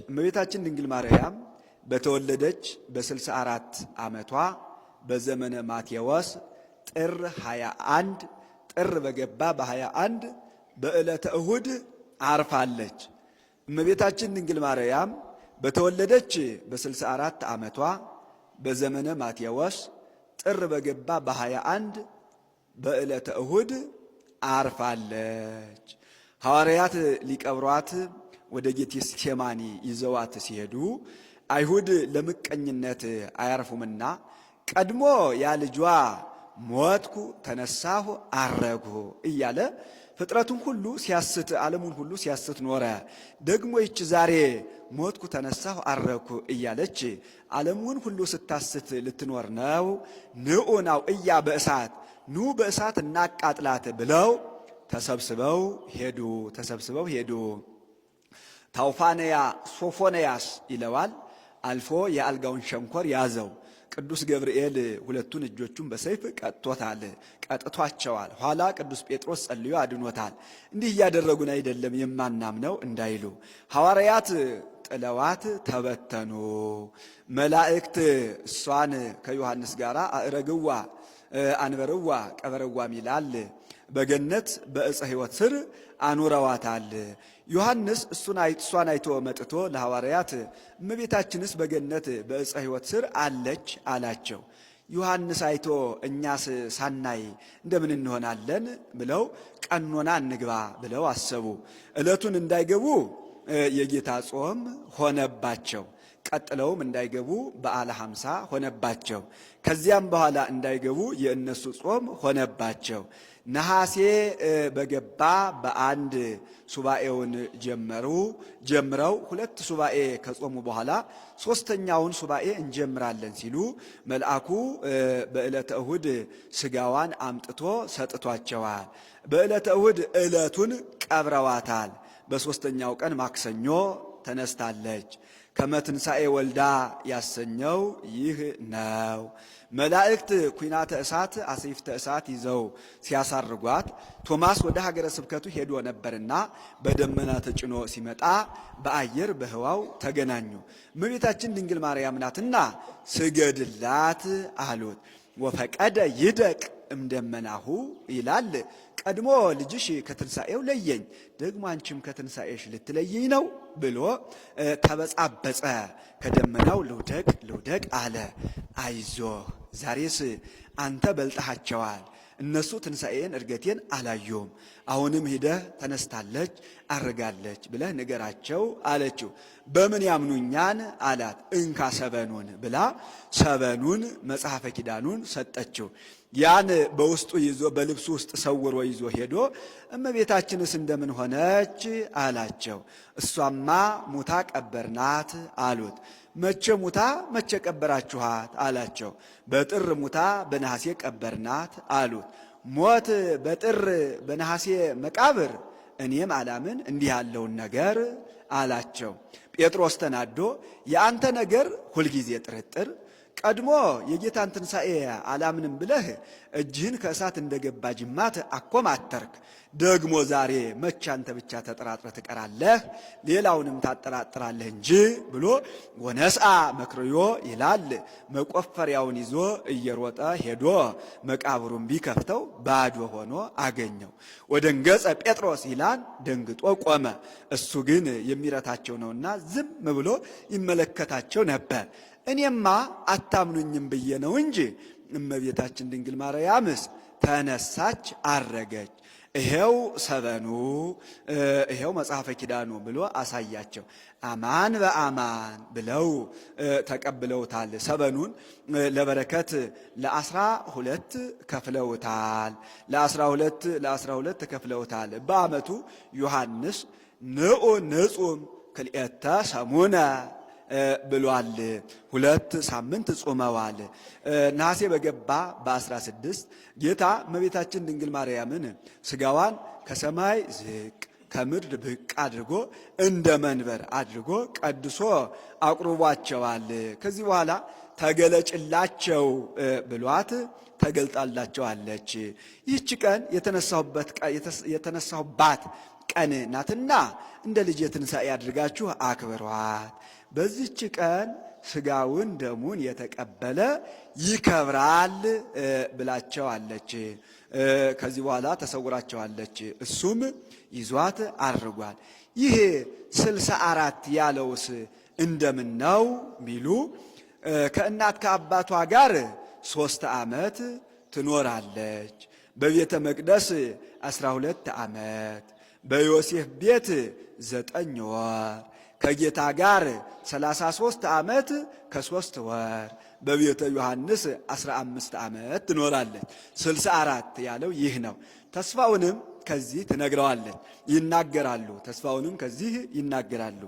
እመቤታችን ድንግል ማርያም በተወለደች በ64 ዓመቷ በዘመነ ማቴዎስ ጥር 21 ጥር በገባ በ21 በዕለተ እሁድ አርፋለች። እመቤታችን ድንግል ማርያም በተወለደች በ64 ዓመቷ በዘመነ ማቴዎስ ጥር በገባ በ21 በዕለተ እሁድ አርፋለች። ሐዋርያት ሊቀብሯት ወደ ጌቴሴማኒ ይዘዋት ሲሄዱ አይሁድ ለምቀኝነት አያርፉምና ቀድሞ ያ ልጇ ሞትኩ ተነሳሁ አረግሁ እያለ ፍጥረቱን ሁሉ ሲያስት ዓለሙን ሁሉ ሲያስት ኖረ። ደግሞ ይች ዛሬ ሞትኩ ተነሳሁ አረግሁ እያለች ዓለሙን ሁሉ ስታስት ልትኖር ነው። ንዑ ናው እያ በእሳት ኑ በእሳት እናቃጥላት ብለው ተሰብስበው ሄዱ። ታውፋንያ ሶፎንያስ ይለዋል። አልፎ የአልጋውን ሸንኮር ያዘው። ቅዱስ ገብርኤል ሁለቱን እጆቹን በሰይፍ ቀጥቷቸዋል። ኋላ ቅዱስ ጴጥሮስ ጸልዮ አድኖታል። እንዲህ እያደረጉን አይደለም የማናምነው እንዳይሉ ሐዋርያት ጥለዋት ተበተኑ። መላእክት እሷን ከዮሐንስ ጋር አእረግዋ አንበርዋ ቀበረዋ ሚላል በገነት በዕፀ ሕይወት ስር አኑረዋታል። ዮሐንስ እሷን አይቶ መጥቶ ለሐዋርያት እመቤታችንስ በገነት በዕፀ ሕይወት ስር አለች አላቸው። ዮሐንስ አይቶ እኛስ ሳናይ እንደምን እንሆናለን ብለው ቀኖና እንግባ ብለው አሰቡ። ዕለቱን እንዳይገቡ የጌታ ጾም ሆነባቸው። ቀጥለውም እንዳይገቡ በዓለ ሐምሳ ሆነባቸው። ከዚያም በኋላ እንዳይገቡ የእነሱ ጾም ሆነባቸው። ነሐሴ በገባ በአንድ ሱባኤውን ጀምረው 2 ሱባኤ ከጾሙ በኋላ 3ኛውን ሱባኤ እንጀምራለን ሲሉ መልአኩ በዕለተ እሁድ ስጋዋን አምጥቶ ሰጥቷቸዋል። በዕለተ እሁድ ዕለቱን ቀብረዋታል። በ3ኛው ቀን ማክሰኞ ተነስታለች። ከመትንሣኤ ወልዳ ያሰኘው ይህ ነው። መላእክት ኩናተ እሳት አሰይፍተ እሳት ይዘው ሲያሳርጓት ቶማስ ወደ ሀገረ ስብከቱ ሄዶ ነበርና በደመና ተጭኖ ሲመጣ በአየር በህዋው ተገናኙ። እመቤታችን ድንግል ማርያም ናትና ስገድላት አሉት። ወፈቀደ ይደቅ እምደመናሁ ይላል። ቀድሞ ልጅሽ ከትንሣኤው ለየኝ፣ ደግሞ አንቺም ከትንሣኤሽ ልትለይኝ ነው ብሎ ተበጻበጸ። ከደመናው ልውደቅ አለ። አይዞህ ዛሬስ አንተ በልጠሃቸዋል። እነሱ ትንሣኤን እርገቴን አላዩም። አሁንም ሂደህ ተነስታለች አርጋለች ብለህ ንገራቸው አለችው። በምን ያምኑኛን አላት። እንካ ሰበኑን ብላ ሰበኑን መጽሐፈ ኪዳኑን ሰጠችው። ያን በውስጡ ይዞ በልብሱ ውስጥ ሰውሮ ይዞ ሄዶ እመቤታችንስ እንደምን ሆነች አላቸው። እሷማ ሙታ ቀበርናት አሉት። መቼ ሙታ መቼ ቀበራችኋት አላቸው። በጥር ሙታ በነሐሴ ቀበርናት አሉት። ሞት በጥር በነሐሴ መቃብር እኔም አላምን እንዲህ ያለውን ነገር አላቸው። ጴጥሮስ ተናዶ የአንተ ነገር ሁልጊዜ ጥርጥር፣ ቀድሞ የጌታን ትንሣኤ አላምንም ብለህ እጅህን ከእሳት እንደገባ ጅማት አኮማተርክ። ደግሞ ዛሬ መቼ አንተ ብቻ ተጠራጥረህ ትቀራለህ? ሌላውንም ታጠራጥራለህ እንጂ ብሎ ወነስአ መክርዮ ይላል። መቆፈሪያውን ይዞ እየሮጠ ሄዶ መቃብሩን ቢከፍተው ባዶ ሆኖ አገኘው። ወደንገጸ ጴጥሮስ ይላል። ደንግጦ ቆመ። እሱ ግን የሚረታቸው ነውና ዝም ብሎ ይመለከታቸው ነበር። እኔማ አታምኑኝም ብዬ ነው እንጂ እመቤታችን ድንግል ማርያምስ ተነሳች አረገች። ይሄው ሰበኑ ይሄው መጽሐፈ ኪዳኑ ብሎ አሳያቸው። አማን በአማን ብለው ተቀብለውታል። ሰበኑን ለበረከት ለ12 ከፍለውታል። ለ12 ከፍለውታል። በዓመቱ ዮሐንስ ንዑ ንጹም ክልኤተ ሰሙነ ብሏል። 2 ሳምንት ጾመዋል። ነሐሴ በገባ በ16 ጌታ እመቤታችን ድንግል ማርያምን ስጋዋን ከሰማይ ዝቅ ከምድር ብቅ አድርጎ እንደ መንበር አድርጎ ቀድሶ አቁርቧቸዋል። ከዚህ በኋላ ተገለጭላቸው ብሏት ተገልጣላቸዋለች። ይህች ቀን የተነሳሁባት ቀን ናትና እንደ ልጄ ትንሣኤ አድርጋችሁ አክብሯት። በዚህች ቀን ሥጋውን ደሙን የተቀበለ ይከብራል ብላቸዋለች። ከዚህ በኋላ ተሰውራቸዋለች። እሱም ይዟት አድርጓል። ይህ 64 ያለውስ እንደምን ነው ሚሉ ከእናት ከአባቷ ጋር 3 ዓመት ትኖራለች። በቤተ መቅደስ 12 ዓመት፣ በዮሴፍ ቤት 9 ወር፣ ከጌታ ጋር 33 ዓመት ከ3 ወር፣ በቤተ ዮሐንስ 15 ዓመት ትኖራለች። 64 ያለው ይህ ነው። ተስፋውንም ከዚህ ትነግረዋለች፣ ይናገራሉ። ተስፋውንም ከዚህ ይናገራሉ።